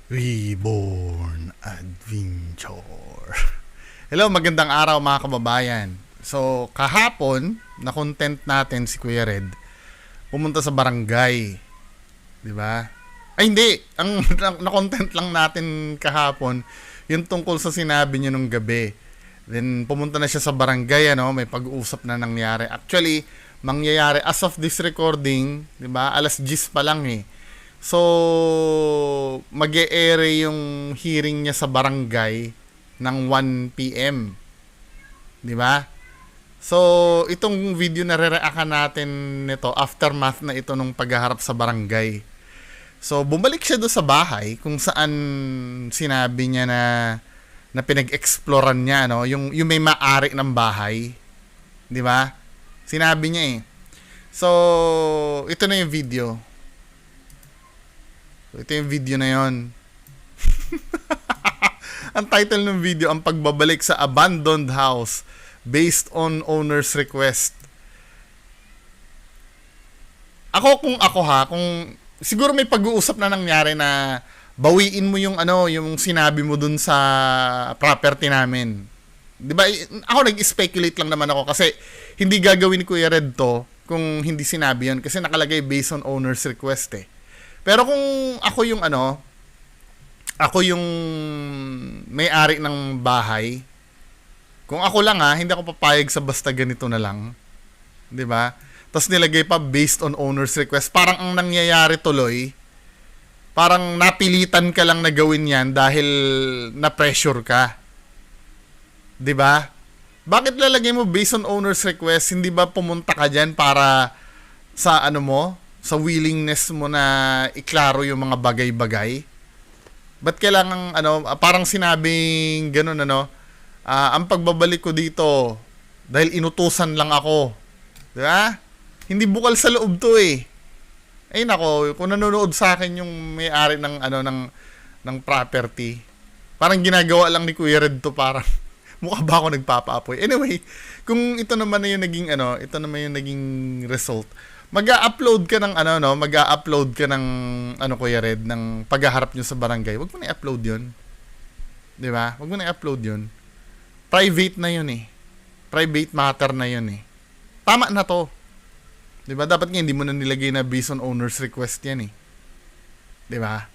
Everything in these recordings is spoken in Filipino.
Reborn Adventure. Hello, magandang araw mga kababayan. So, kahapon, na-content natin si Kuya Red, pumunta sa barangay. Di ba? Ay, hindi. Ang na-content lang natin kahapon, yung tungkol sa sinabi niya nung gabi. Then, pumunta na siya sa barangay, may pag-uusap na nangyari. Actually, mangyayari as of this recording, di ba? Alas 10 pa lang eh. So, mag-e-ere yung hearing niya sa barangay ng 1 p.m. 'Di ba? So, itong video na re-reactan natin nito, aftermath na ito nung paghaharap sa barangay. So, bumalik siya doon sa bahay kung saan sinabi niya na pinag-exploran niya, yung may maari ng bahay. 'Di ba? Sinabi niya eh. So, ito na yung video. Ito yung video na yon. Ang title ng video, ang pagbabalik sa abandoned house based on owner's request. Kung siguro may pag-uusap na nangyari na bawiin mo yung yung sinabi mo dun sa property namin. 'Di ba? Ako nag-speculate lang naman ako kasi hindi gagawin ni Kuya Red to kung hindi sinabi yon kasi nakalagay based on owner's request eh. Pero kung ako yung may-ari ng bahay, kung ako lang hindi ako papayag sa basta ganito na lang. 'Di ba? Tapos nilagay pa based on owner's request. Parang ang nangyayari tuloy, parang napilitan ka lang na gawin 'yan dahil na-pressure ka. 'Di ba? Bakit lalagay mo based on owner's request? Hindi ba pumunta ka diyan para sa sa willingness mo na iklaro yung mga bagay-bagay? Ba't kailangan parang sinabing ganun ang pagbabalik ko dito dahil inutusan lang ako. 'Di ba? Hindi bukal sa loob 'to eh. Ay nako, kung nanonood sa akin yung may-ari ng ng property, parang ginagawa lang ni Kuya Red to, parang mukha ba ako nagpapaapoy. Anyway, kung ito naman na yung naging ito naman yung naging result. Mag-a-upload ka ng mag-a-upload ka ng Kuya Red ng paghaharap nyo sa barangay. Wag mo na i-upload 'yon. 'Di ba? Wag mo na i-upload 'yon. Private na 'yon eh. Private matter na 'yon eh. Tama na 'to. 'Di ba? Dapat nga hindi mo na nilagay na based on owner's request 'yan eh. 'Di ba?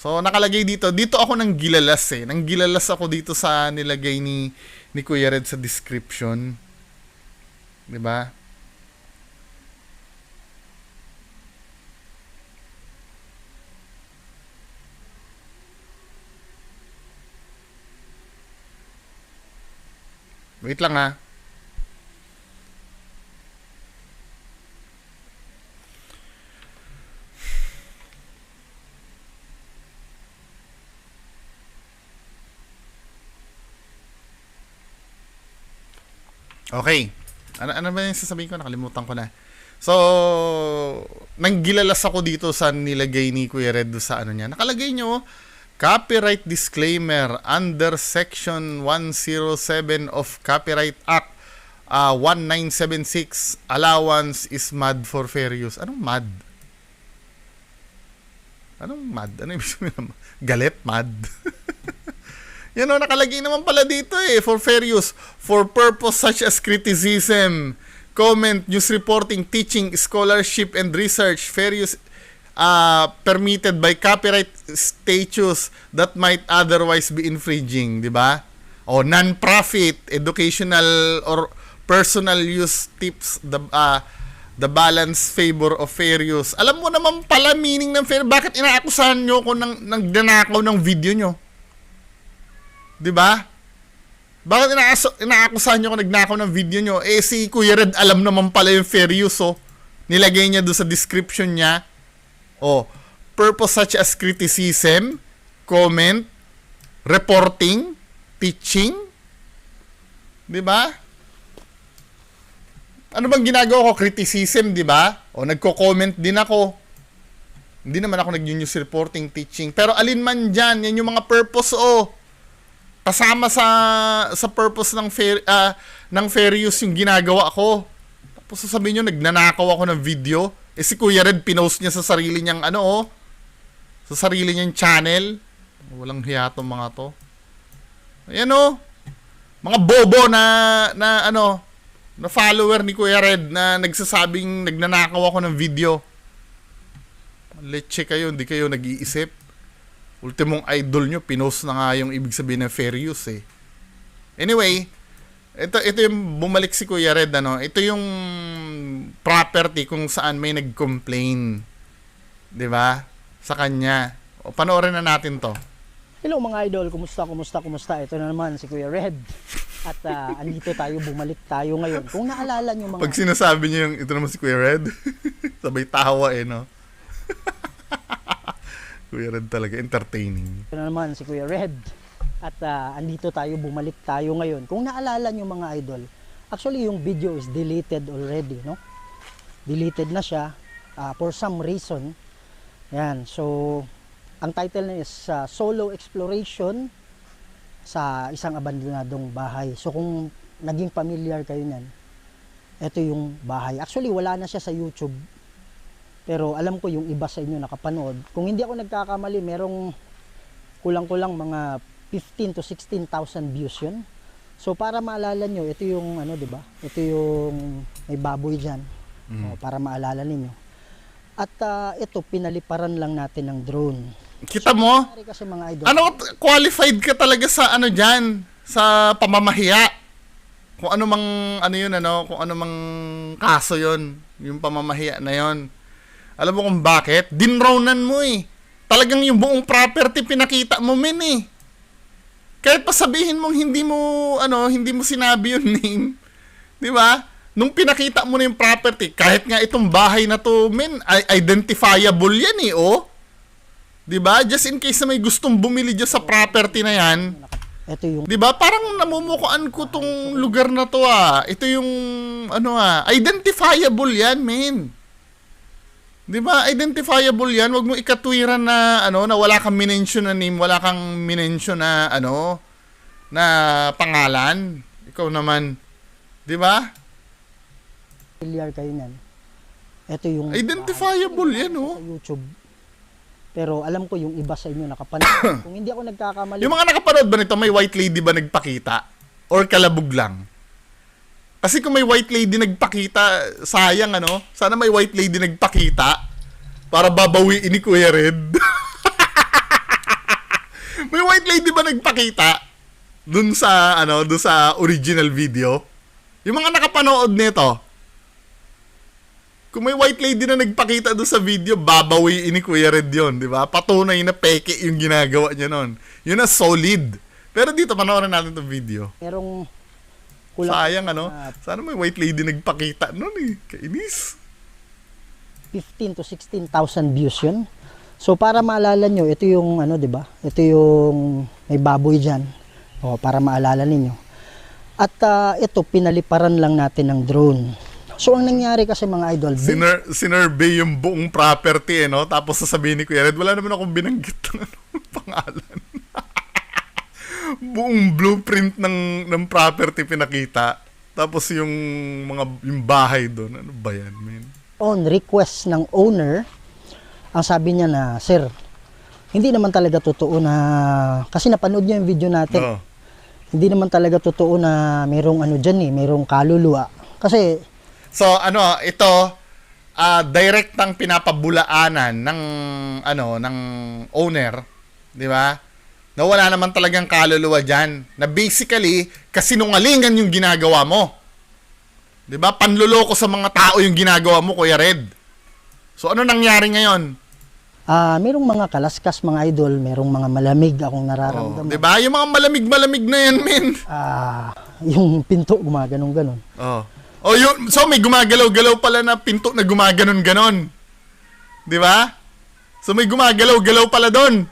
So nakalagay dito ako nang gilalas eh. Nang gilalas ako dito sa nilagay ni Kuya Red sa description. 'Di ba? Wait lang ha. Okay. Ano ba yung sasabihin ko? Nakalimutan ko na. So, nanggilalas ako dito sa nilagay ni Kuya Red sa niya. Nakalagay nyo, copyright disclaimer under section 107 of Copyright Act 1976, allowance is mad for fair use. Anong mad? Anong mad? Ano ibig sabihin? Galit? Mad? Yan nakalagay naman pala dito eh, for fair use, for purpose such as criticism, comment, news reporting, teaching, scholarship, and research. Fair use permitted by copyright statutes that might otherwise be infringing, di ba? O non-profit, educational, or personal use tips, the balance favor of fair use. Alam mo naman pala meaning ng fair. Bakit inaakusahan nyo ko ng nanakaw ng video nyo? Di ba? Bakit inaakusahan nyo ko nagnakaw ng video nyo? Eh si Kuya Red alam naman pala yung fair use Nilagay niya doon sa description niya. Purpose such as criticism, comment, reporting, teaching. 'Di ba? Ano bang ginagawa ko? Criticism, 'di ba? Nagko-comment din ako. Hindi naman ako nag-news reporting, teaching. Pero alin man diyan, yan yung mga purpose kasama sa purpose ng fair use yung ginagawa ko. Tapos sasabihin nyo, nagnanakaw ako ng video. Si Kuya Red, pinost niya sa sarili niyang sa sarili niyang channel. Walang hiya tong mga to. Ayan o. Mga bobo na follower ni Kuya Red na nagsasabing nagnanakaw ako ng video. Leche kayo, hindi kayo nag-iisip. Ultimong idol nyo, pinost na nga yung ibig sabihin ng fair use eh. Anyway, ito yung bumalik si Kuya Red, ano? Ito yung property kung saan may nag-complain. 'Di ba? Sa kanya. O, panoorin na natin to. Hello mga idol, kumusta? Ito na naman si Kuya Red. At andito tayo, bumalik tayo ngayon. Kung naalala nyo mga... Pag sinasabi niyo yung ito naman si Kuya Red, sabay tawa eh, no? Kuya Red talaga, entertaining. Ito na naman si Kuya Red. At andito tayo, bumalik tayo ngayon. Kung naalala nyo mga idol, actually yung video is deleted already, no? Deleted na siya for some reason. Yan, so ang title na is Solo Exploration sa isang abandonadong bahay. So kung naging familiar kayo niyan, ito yung bahay. Actually wala na siya sa YouTube. Pero alam ko yung iba sa inyo nakapanood. Kung hindi ako nagkakamali, merong kulang-kulang mga 15 to 16,000 views yun. So para maalala nyo, ito yung ano, 'di ba? Ito yung may baboy diyan. Para maalala ninyo. At ito pinaliparan lang natin ng drone. Kita mo? Kasi mga idol. Ano, qualified ka talaga sa ano dyan, sa pamamahiya. Kung ano mang, ano yun, ano, kung ano mang kaso yun, yung pamamahiya na yun. Alam mo kung bakit? Dinrownan mo eh. Talagang yung buong property pinakita mo, men eh. Kahit pa sabihin mong hindi mo sinabi yung name. Di ba? Nung pinakita mo na yung property, kahit nga itong bahay na to, men, identifiable yan eh, oh. 'Di ba? Just in case na may gustong bumili dyan sa property na 'yan. Ito yung 'di ba? Parang namumukuan ko tong lugar na to ah. Ito yung identifiable 'yan, men. 'Di ba? Identifiable 'yan. Wag mo ikatwiran na na wala kang minention na name, wala kang minention na na pangalan. Ikaw naman, 'di ba? familiar kayo niyan. Ito yung Identifiable 'yan, oh. sa YouTube. Pero alam ko yung iba sa inyo nakapanood. Kung hindi ako nagkakamali. Yung mga nakapanood ba nito, may white lady ba nagpakita? Or kalabog lang? Kasi kung may white lady nagpakita, sayang sana may white lady nagpakita para babawiin ni Kuya Red. May white lady ba nagpakita dun sa original video? Yung mga nakapanood nito, kung may white lady na nagpakita doon sa video, babawiin ni Kuya Red yun, di ba? Patunay na peke yung ginagawa niya nun. Yun na solid. Pero dito, panoorin natin itong video. Merong sayang, sana may white lady nagpakita nun eh. Kainis. 15 to 16,000 views yun. So, para maalala nyo, ito yung, di ba? Ito yung may baboy dyan. O, para maalala ninyo. At ito, pinaliparan lang natin ng drone. So, ang nangyari kasi mga idol, sinurvey yung buong property, tapos sasabihin ni Kuya Red, wala naman akong binanggit ng pangalan. Buong blueprint ng property pinakita. Tapos yung bahay doon, ano ba yan, man? On request ng owner, ang sabi niya na, sir, hindi naman talaga totoo na, kasi napanood niya yung video natin. Hindi naman talaga totoo na merong merong kaluluwa. Kasi, so, ito, direct ang pinapabulaanan ng owner, di ba? Na wala naman talagang kaluluwa dyan. Na basically, kasinungalingan yung ginagawa mo. Di ba? Panluloko sa mga tao yung ginagawa mo, Kuya Red. So, ano nangyari ngayon? merong mga kalaskas, mga idol, merong mga malamig akong nararamdaman. Di ba? Yung mga malamig-malamig na yan, men. Yung pinto, gumaganong-ganon. So may gumagalaw-galaw pala na pinto na gumaganon-ganon. 'Di ba? So may gumagalaw-galaw pala doon.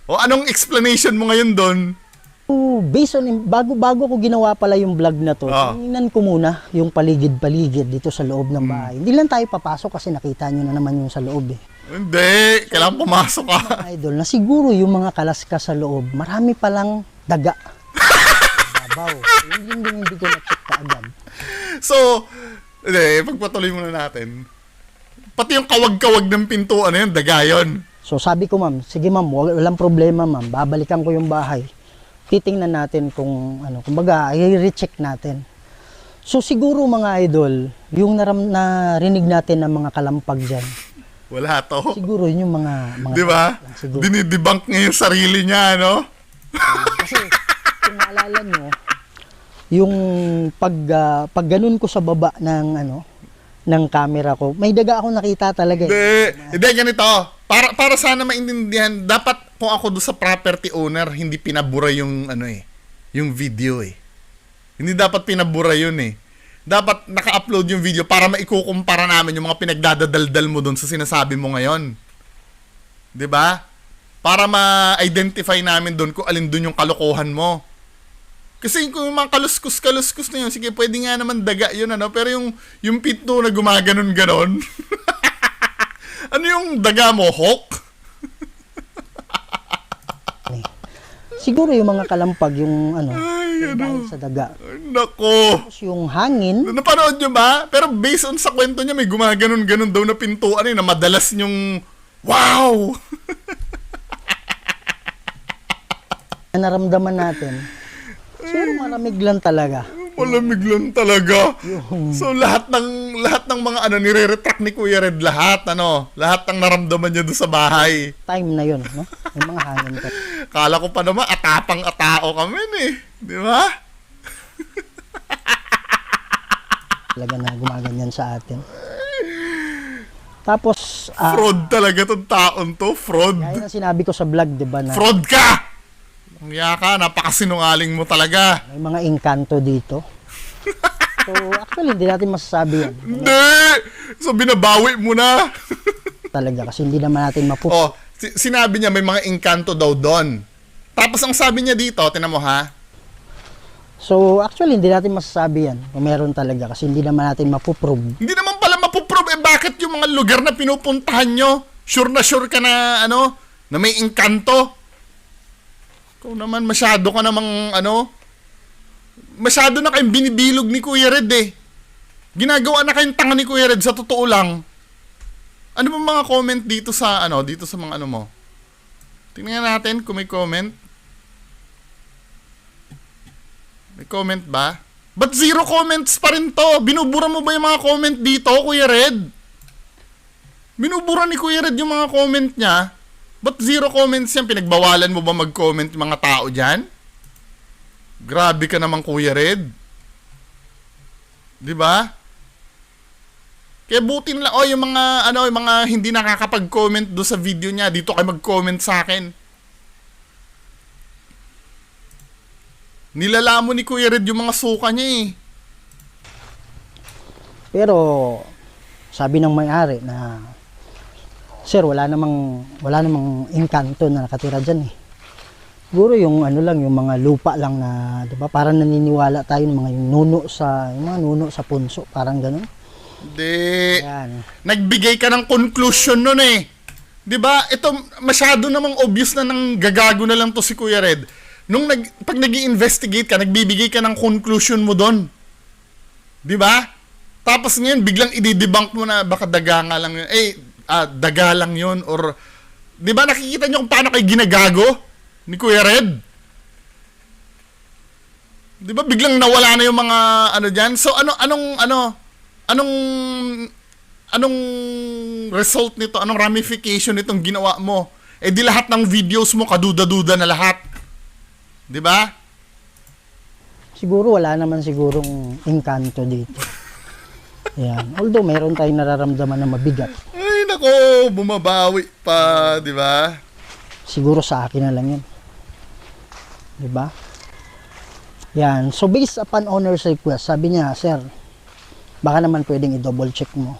O anong explanation mo ngayon doon? Based on bago ko ginawa pala yung vlog na to, tingnan ko muna yung paligid-paligid dito sa loob ng bahay. Hindi lang tayo papasok kasi nakita nyo na naman yung sa loob eh. Hindi, kailangan pumasok ka. Mga idol, na siguro yung mga kalaskas sa loob, marami palang daga. Babaw. Hindi ko na-check kaagad. So, pagpatuloy muna natin. Pati yung kawag-kawag ng pintuan na yun, daga yun. So sabi ko, ma'am, sige ma'am, walang problema ma'am, babalikan ko yung bahay. Titingnan natin kung ano, kumbaga i-recheck natin. So siguro mga idol, yung narinig natin ng mga kalampag diyan. Wala to. Siguro yun yung mga Di ba? siguro. Dinidebunk niya yung sarili niya, no? Kasi kung naalala nyo, yung pag ganun ko sa baba ng camera ko, may daga ako nakita talaga. Hindi, ganito. Para sana maintindihan, dapat kung ako doon sa property owner, hindi pinabura yung yung video eh. Hindi dapat pinabura yun eh. Dapat naka-upload yung video para maikukumpara namin yung mga pinagdadadaldal mo doon sa sinasabi mo ngayon. 'Di ba? Para ma-identify namin doon kung alin doon yung kalokohan mo. Kasi kung yung mga kaluskus na yun, sige, pwede nga naman daga yun, pero yung pinto na gumaganon-ganon, ano yung daga mo, hawk? Siguro yung mga kalampag, yung Ay, dahil sa daga. Nako. Tapos yung hangin, Napanood nyo ba? Pero based on sa kwento niya, may gumaganon-ganon daw na pintuan na madalas yung wow! na naramdaman natin, siguro malamig lang talaga. Malamig lang talaga. So lahat ng mga nire-retract ni Kuya Red, lahat ng naramdaman niya doon sa bahay. Time na yun, no? Yung mga hangin ka. Kala ko pa naman atapang-atao kami eh. Di ba? Talaga na gumaganyan sa atin. Tapos, Fraud talaga tong taon to. Fraud. gaya ng sinabi ko sa vlog, di ba, na Fraud ka! Ang ka, napakasinungaling mo talaga. may mga engkanto dito. So, actually, hindi natin masasabi yan. Hindi! So binabawi mo na. Talaga, kasi hindi naman natin Oh, sinabi niya may mga engkanto daw doon. Tapos ang sabi niya dito, tinan mo ha, So, actually, hindi natin masasabi yan kung meron talaga kasi hindi naman natin mapuprove. hindi naman pala mapuprove. Bakit yung mga lugar na pinupuntahan nyo, sure ka na, na may engkanto? Ikaw naman, masyado ka namang, masyado na kayong binibilog ni Kuya Red eh. Ginagawa na kayong tanga ni Kuya Red, sa totoo lang. Ano ba mga comment dito sa, dito sa mga mo? Tingnan natin kung may comment. May comment ba? Ba't zero comments pa rin to? Binubura mo ba yung mga comment dito, Kuya Red? Binubura ni Kuya Red yung mga comment niya. Ba't zero comments yan? Pinagbawalan mo ba mag-comment yung mga tao dyan? Grabe ka naman, Kuya Red. Di ba? Kaya buti na lang, yung mga hindi nakakapag-comment do sa video niya, dito kayo mag-comment sa akin. Nilalamon ni Kuya Red yung mga suka niya eh. Pero, sabi ng may-ari na, Sir, wala namang engkanto na nakatira dyan eh. Siguro yung yung mga lupa lang na, 'di ba? Parang naniniwala tayo ng yung mga nuno sa punso, parang gano'n. Hindi. Yan. Nagbigay ka ng conclusion nun eh. 'Di ba? Ito masyado namang obvious na nang gagago na lang to si Kuya Red. Pag nag-i-investigate ka, nagbibigay ka ng conclusion mo doon. 'Di ba? Tapos ngayon biglang i-debunk mo na baka daga nga lang yun. Daga lang yun or 'di ba nakikita niyo kung paano kayo ginagago ni Kuya Red? 'Di ba biglang nawala na yung mga diyan? So anong result nito? Anong ramification nitong ginawa mo? Di lahat ng videos mo kaduda-duda na lahat. 'Di ba? Siguro wala naman sigurong engkanto dito. Yan. Although mayroon tayong nararamdaman na mabigat. Ay nako, bumabawi pa, 'di ba? Siguro sa akin na lang yun. 'Di ba? Yan. So based upon owner's request, sabi niya, Sir, baka naman pwedeng i-double check mo.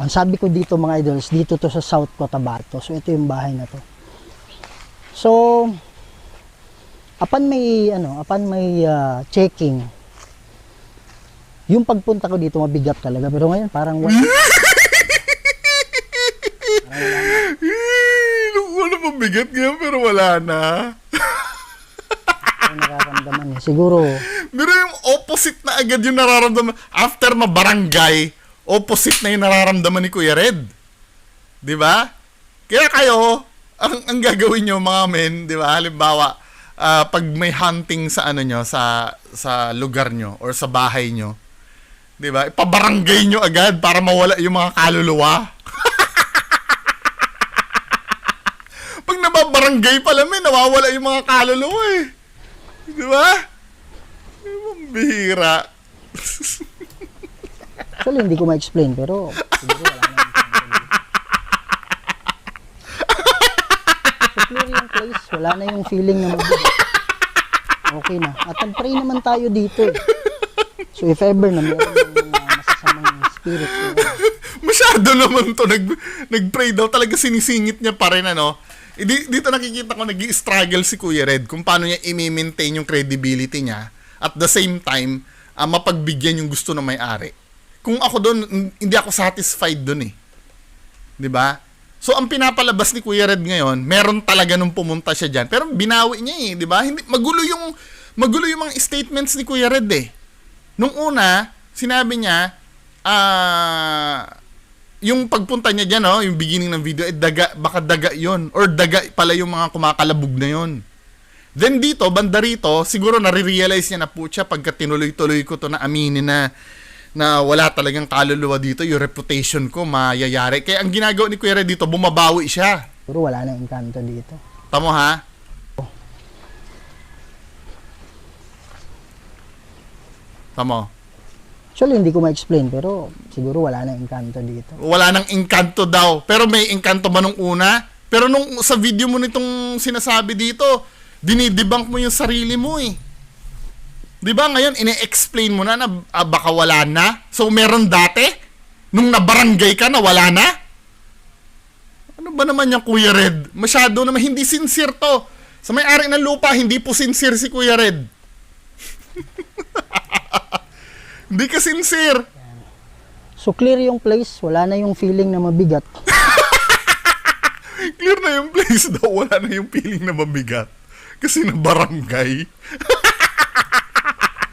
Ang sabi ko dito mga idols, dito to sa South Cotabato. So ito yung bahay na to. So upon may checking, yung pagpunta ko dito mabigat talaga, pero ngayon parang wala. Wala mabigat ngayon pero wala na. Ang nararamdaman eh. Siguro, Pero yung opposite na agad yung nararamdaman. After mabarangay, opposite na yung nararamdaman ni Kuya Red. 'Di ba? Kaya kayo, ang gagawin nyo mga men, di ba? Halimbawa, pag may hunting sa ano nyo, sa lugar nyo or sa bahay nyo, di ba? Ipabarangay nyo agad para mawala yung mga kaluluwa. Pag nababarangay pala, men, nawawala yung mga kaluluwa eh. Di ba? Bihira. Actually, hindi ko ma-explain, pero siguro wala na yung so, clear yung place, wala na yung feeling na mabigat. Okay na. At pray naman tayo dito eh. So, if ever na meron ng masasamang spirit, so, Masyado naman to. Nag-pray daw. Talaga sinisingit niya pa rin, ano. Dito nakikita ko nag-i-struggle si Kuya Red kung paano niya i-maintain yung credibility niya at the same time, mapagbigyan yung gusto ng may-ari. Kung ako doon, hindi ako satisfied doon eh. 'Di ba? So, ang pinapalabas ni Kuya Red ngayon, meron talaga nung pumunta siya diyan. Pero binawi niya eh, 'di ba? Hindi magulo yung mga statements ni Kuya Red eh. Nung una, sinabi niya, yung pagpunta niya diyan, no, yung beginning ng video, baka daga 'yon or daga pala yung mga kumakalabog na 'yon. Then dito, banda rito, siguro nare-realize niya na putya pagka tinuloy-tuloy ko to na aminin na wala talagang kaluluwa dito, yung reputation ko mayayari. Kaya ang ginagawa ni Kuya Red dito, bumabawi siya. siguro wala na yung kanto dito. Tamo ha? Tamo. Actually, hindi ko ma-explain, pero siguro wala na yung kanto dito. Wala nang engkanto daw. Pero may engkanto ba nung una? Pero nung sa video mo nitong sinasabi dito, dinidebunk mo yung sarili mo eh. 'Di ba ngayon ine-explain mo na baka wala na? So meron dati nung nabarangay ka na wala na? Ano ba naman yung Kuya Red? Masyado naman hindi sincere to. Sa may-ari ng lupa hindi po sincere si Kuya Red. Hindi ka sincere. So, clear yung place, wala na yung feeling na mabigat. Clear na yung place daw, wala na yung feeling na mabigat. Kasi na barangay.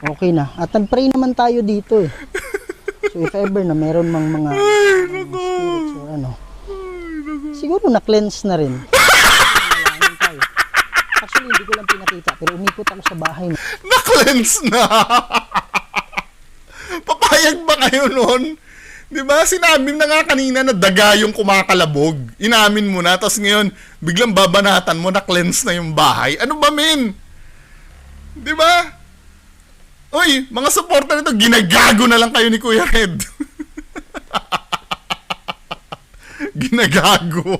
Okay na. At nag-pray naman tayo dito eh. So, if ever na meron mang mga spirits or ano, siguro na-cleanse na rin. Manalangin tayo. Actually, hindi ko lang pinakita, pero umikot ako sa bahay na. Na-cleanse na! Papayag ba kayo nun? Di ba? Sinabi na nga kanina na daga yung kumakalabog. Inamin mo na, tapos ngayon, biglang babanatan mo, na-cleanse na yung bahay. Ano ba, men? Di ba? Uy, mga supporter nito, ginagago na lang kayo ni Kuya Red. Ginagago.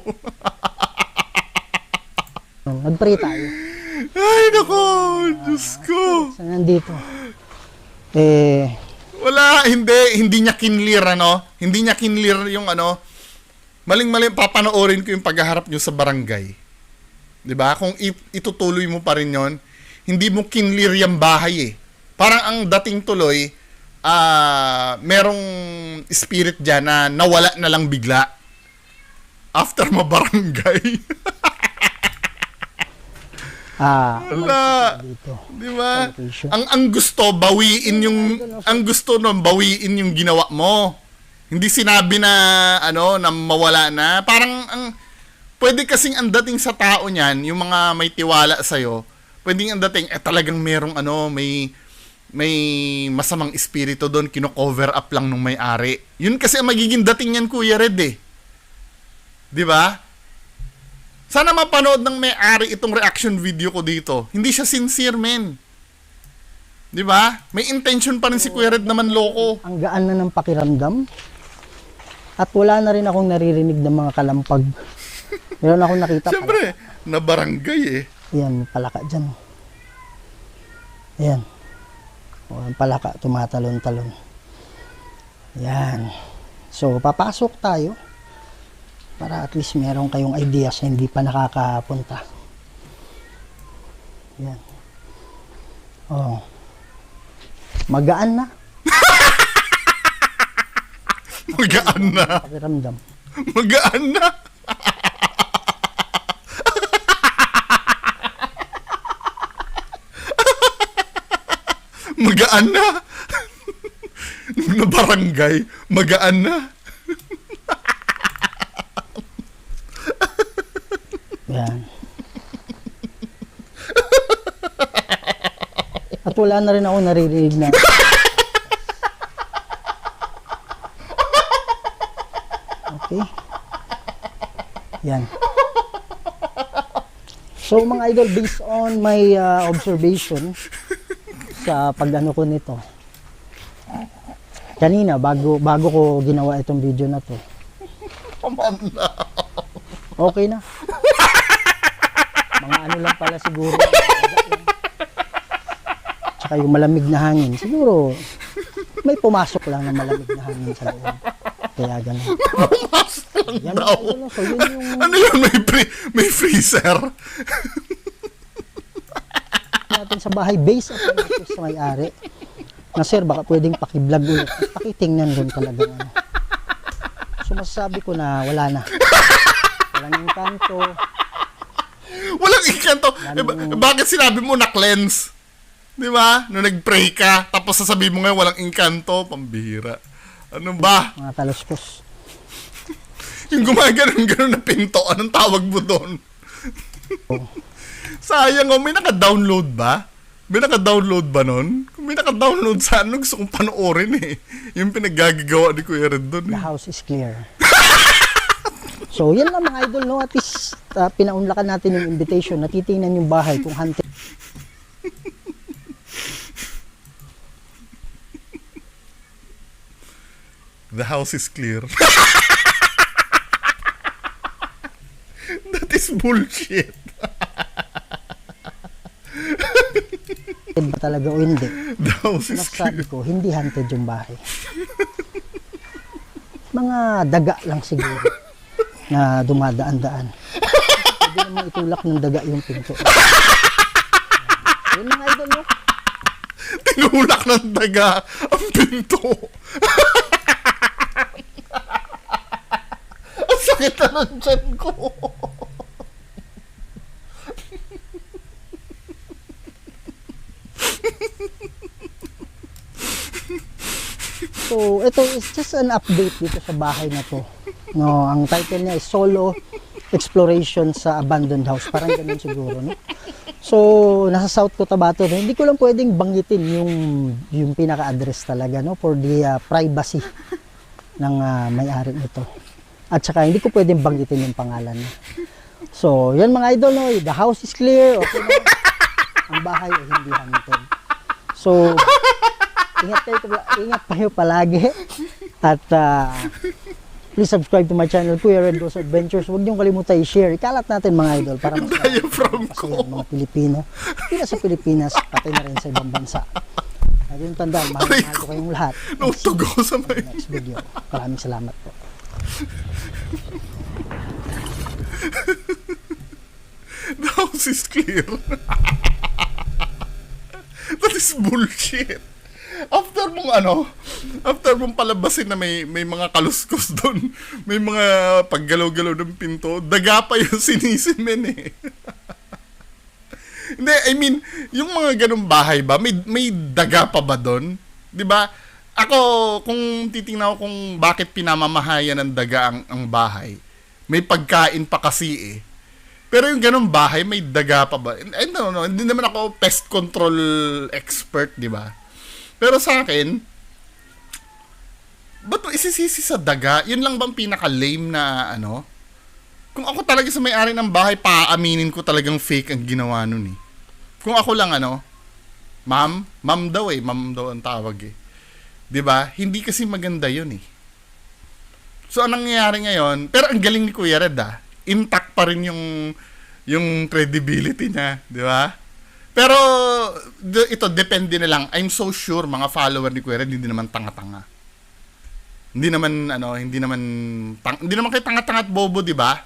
Nag-pray tayo. Ay, nako, Diyos ko. So, nandito. Wala, hindi niya kinlear, ano? Hindi niya kinlear yung ano. Maling-mali, papanoorin ko yung paghaharap nyo sa barangay. 'Di ba? Kung itutuloy mo pa rin yon, hindi mo kinlear yung bahay eh. Parang ang dating tuloy, merong spirit dyan na nawala na lang bigla. After mabarangay. Wala. Dito. Di ba? Location. Ang gusto bawiin yung ginawa mo. Hindi sinabi na ano na mawala na. Parang pwede kasing ang dating sa tao niyan, yung mga may tiwala sa iyo, pwedeng ang dating talagang merong may masamang espiritu doon, kino-cover up lang nung may-ari. Yun kasi ang magiging dating niyan, Kuya Red eh. 'Di ba? Sana mapanood ng may-ari itong reaction video ko dito. Hindi siya sincere, men. 'Di ba? May intention pa rin si Kuya Red naman loko. Ang gaan na ng pakiramdam. At wala na rin akong naririnig ng mga kalampag. Meron akong nakita. Siyempre, na barangay eh. Yan, palaka dyan. Ayan. O, ang palaka, tumatalon-talon. Yan. So, papasok tayo. Para at least meron kayong ideas na hindi pa nakakapunta. Yan. Oh. Magaan na. Magaan na. Pakiramdam. Magaan na. Magaan na. Na barangay, magaan na. Yan. At wala na rin ako naririnig na. Okay. Yan. So mga idol, based on my observation sa pag-ano ko nito, kanina bago ko ginawa itong video na to, okay na. Mga ano lang pala siguro, tsaka yung malamig na hangin, siguro may pumasok lang na malamig na hangin sa loob. Kaya ganun. Pumasok lang Yan daw. mga idol, so yun yung Ano yun? May freezer? natin sa bahay, based upon ito sa may-ari. Na sir, baka pwedeng pakiblog ulit. At pakitingnan rin talaga. Ano. So masasabi ko na wala na. Walang engkanto. Walang ikanto. Bakit sinabi mo na cleanse? Di ba? Nung nag-pray ka, tapos sasabihin mo ngayon walang engkanto, pambihira. Ano ba? Mga taluskos. Yung gumaganon-ganon na pinto, anong tawag mo doon? Sayang oh, may naka-download ba? May naka-download ba nun? Kung may naka-download sana, gusto kong panoorin eh. Yung pinaggagawa ni Kuya Red doon The eh. house is clear. So yan lang mga idol, no? At least pinaunlakan natin yung invitation na titingnan yung bahay kung haunted. The house is clear. That is bullshit. Ba talaga o hindi? The house is Masasabi clear. ko, hindi haunted yung bahay. Mga daga lang siguro na dumadaan-daan. Pwede naman itulak ng daga yung pinto. Yun mga idol, no? Tinulak ng daga ang pinto. Ang sakit na ng tiyan ko. So, ito is just an update dito sa bahay na to. No, ang title niya is Solo Exploration sa Abandoned House. Parang ganun siguro, no? So, nasa South Cotabato. Hindi ko lang pwedeng banggitin yung pinaka-address talaga, no? For the privacy ng may-ari nito. At saka, hindi ko pwedeng banggitin yung pangalan niya. So, yan mga idol, no? The house is clear. Okay na. Ang bahay ay hindi haunted. So, ingat kayo palagi. At please subscribe to my channel, Kuya Red Rose Adventures. Huwag niyong kalimutan i-share. Ikalat natin mga idol para mas Diaphragm kasi ko. ang mga Pilipino. Hindi na sa Pilipinas, pati na rin sa ibang bansa. At yung tandaan, mahal ko kayong lahat. Nautugo sa may... Next video. Maraming salamat po. The house is clear. That is bullshit. After mong palabasin na may mga kaluskos doon, may mga paggalaw-galaw ng pinto, daga pa yung sinisimen eh. Hindi, I mean, yung mga ganung bahay ba, may daga pa ba doon? 'Di ba? Ako, kung titingnan ko kung bakit pinamamahayan ng daga ang bahay, may pagkain pa kasi eh. Pero yung ganung bahay, may daga pa ba? I don't know, hindi naman ako pest control expert, 'di ba? Pero sa akin, ba't mo isisisi sa daga? Yun lang bang pinaka-lame na ano? Kung ako talaga sa may-ari ng bahay, paaminin ko talagang fake ang ginawa nun eh. Kung ako lang ma'am daw ang tawag eh. 'Di ba? Hindi kasi maganda yun eh. So anong nangyayari ngayon? Pero ang galing ni Kuya Red intact pa rin yung credibility niya, 'di ba? Pero ito depende na lang. I'm so sure mga follower ni Kuya Red hindi naman tanga-tanga. Hindi naman kayo tanga-tanga at bobo, 'di ba?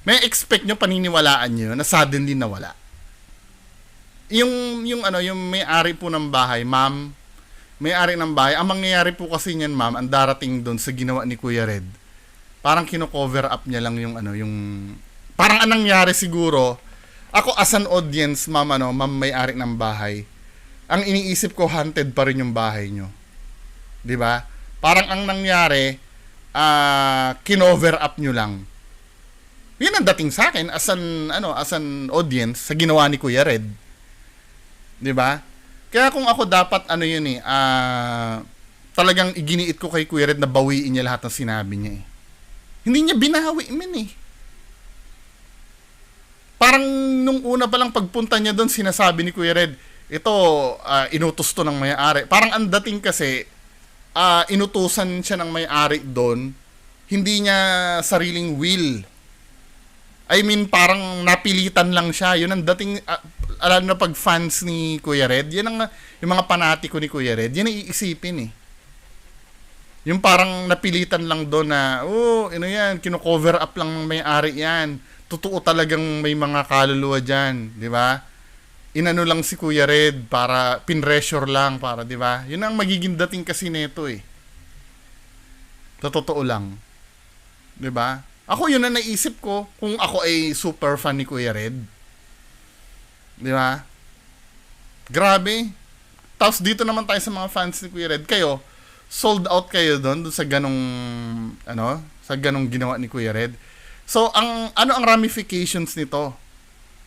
May expect nyo paniniwalaan nyo na suddenly nawala. Yung may-ari po ng bahay, ma'am, may-ari ng bahay, ang mangyayari po kasi niyan, ma'am, ang darating doon sa ginawa ni Kuya Red, parang kino-cover up niya lang yung parang anong nangyari siguro, ako as an audience, ma'am, may-ari ng bahay, ang iniisip ko, haunted pa rin yung bahay nyo. 'Di ba? Parang ang nangyari, kinover up nyo lang. Yun ang dating sa akin as an audience sa ginawa ni Kuya Red. 'Di ba? Kaya kung ako dapat yun eh, talagang iginiit ko kay Kuya Red na bawiin niya lahat ng sinabi niya eh. Hindi niya binawi men eh. Parang nung una pa lang pagpunta niya doon, sinasabi ni Kuya Red, ito, inutos to ng may-ari. Parang ang dating kasi, inutusan siya ng may-ari doon, hindi niya sariling will. I mean, parang napilitan lang siya. Yun ang dating, alam na pag fans ni Kuya Red, yan ang, yung mga panatiko ni Kuya Red, yan ang iisipin eh. Yung parang napilitan lang doon na, yan, kino-cover up lang ng may-ari yan. Totoo talagang may mga kaluluwa dyan, di ba? Inano lang si Kuya Red para pinressure lang para, di ba? Yun ang magiging dating kasi nito eh. Sa totoo lang. Di ba? Ako yun ang naisip ko kung ako ay super fan ni Kuya Red. Di ba? Grabe. Tapos dito naman tayo sa mga fans ni Kuya Red. Kayo, sold out kayo doon sa ganong sa ganong ginawa ni Kuya Red. So, ang ramifications nito?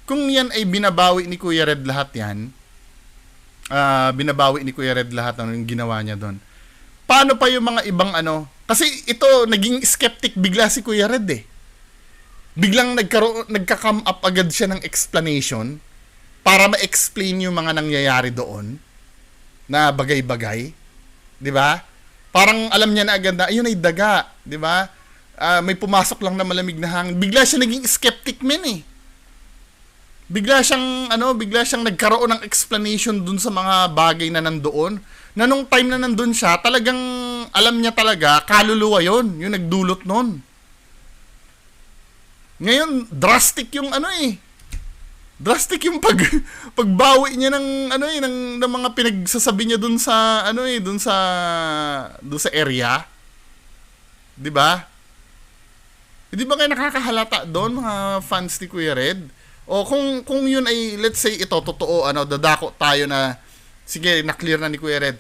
Kung yan ay binabawi ni Kuya Red lahat yan, binabawi ni Kuya Red lahat yung ginawa niya doon. Paano pa yung mga ibang Kasi ito, naging skeptic bigla si Kuya Red eh. Biglang nagka-come up agad siya ng explanation para ma-explain yung mga nangyayari doon na bagay-bagay. Di ba? Parang alam niya na agad na, ayun ay daga. Di ba? May pumasok lang na malamig na hangin. Bigla siya naging skeptic men eh. Bigla siyang nagkaroon ng explanation dun sa mga bagay na nandoon. Na nung time na nandun siya, talagang alam niya talaga, kaluluwa yon, yung nagdulot nun. Ngayon, drastic yung drastic yung pagbawi niya ng ng mga pinagsasabi niya dun sa dun sa area. 'Di ba? Hindi ba kayo nakakahalata doon, mga fans ni Kuya Red? O kung yun ay, let's say ito, totoo, dadako tayo na, sige, na-clear na ni Kuya Red.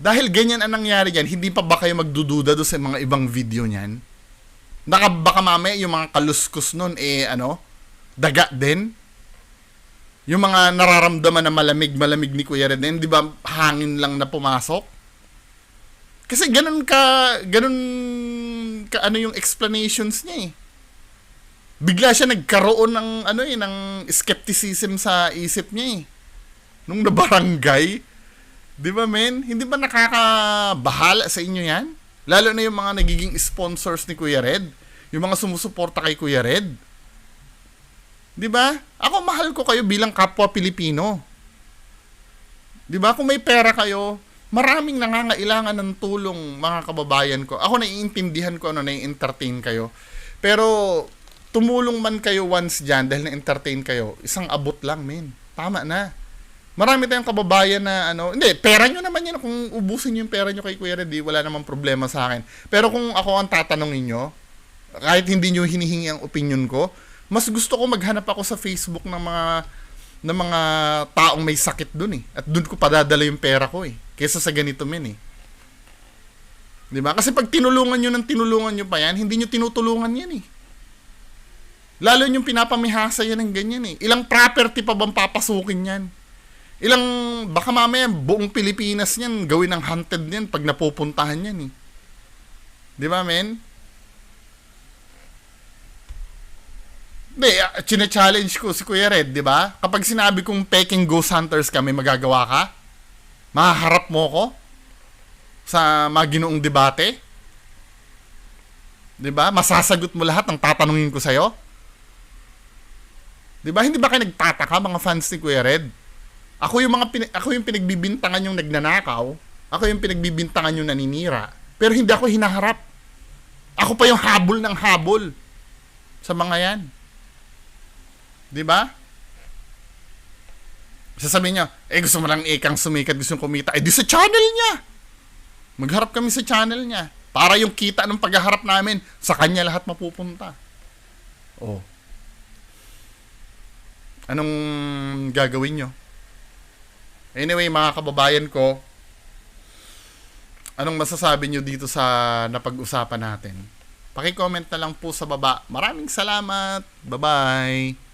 Dahil ganyan ang nangyari yan, hindi pa ba kayo magdududa doon sa mga ibang video niyan? Baka mamaya yung mga kaluskus nun, daga din? Yung mga nararamdaman na malamig ni Kuya Red, hindi ba hangin lang na pumasok? Kasi ganun yung explanations niya eh. Bigla siya nagkaroon ng ng skepticism sa isip niya eh. Nung nabarangay, 'di ba men? Hindi ba nakakabahala sa inyo 'yan? Lalo na yung mga nagiging sponsors ni Kuya Red, yung mga sumusuporta kay Kuya Red. 'Di ba? Ako mahal ko kayo bilang kapwa Pilipino. 'Di ba? Kung may pera kayo, maraming nangangailangan ng tulong, mga kababayan ko. Ako naiintindihan ko nai-entertain kayo. Pero tumulong man kayo once dyan dahil na-entertain kayo, isang abot lang, men. Tama na. Marami tayong kababayan na hindi, pera nyo naman yan. Kung ubusin nyo yung pera nyo kay Kuya Red, wala namang problema sa akin. Pero kung ako ang tatanungin nyo, kahit hindi nyo hinihingi ang opinion ko, mas gusto ko maghanap ako sa Facebook ng mga taong may sakit dun eh. At dun ko padadala yung pera ko eh. Kesa sa ganito men eh. 'Di ba? Kasi pag tinulungan nyo pa yan, hindi nyo tinutulungan yan eh. Lalo yung pinapamihasa yan ng ganyan eh. Ilang property pa bang papasukin yan? Baka mamaya buong Pilipinas yan, gawin ng haunted yan pag napupuntahan yan eh. 'Di ba men? Chine-challenge ko si Kuya Red, di ba? Kapag sinabi kong peking ghost hunters kami, magagawa ka? Mahaharap mo ko? Sa mga ginoong debate? Di ba? Masasagot mo lahat ng tatanungin ko sa'yo? Di ba? Hindi ba kayo nagtataka, mga fans ni Kuya Red? Ako yung pinagbibintangan yung nagnanakaw. Ako yung pinagbibintangan yung naninira. Pero hindi ako hinaharap. Ako pa yung habol ng habol sa mga yan. Di ba? Sasabihin niya, gusto mo lang ikang sumikat, gusto mong kumita. Di sa channel niya. Magharap kami sa channel niya. Para yung kita ng pagharap namin, sa kanya lahat mapupunta. Oh. Anong gagawin nyo? Anyway, mga kababayan ko, anong masasabi nyo dito sa napag-usapan natin? Paki-comment na lang po sa baba. Maraming salamat. Bye-bye.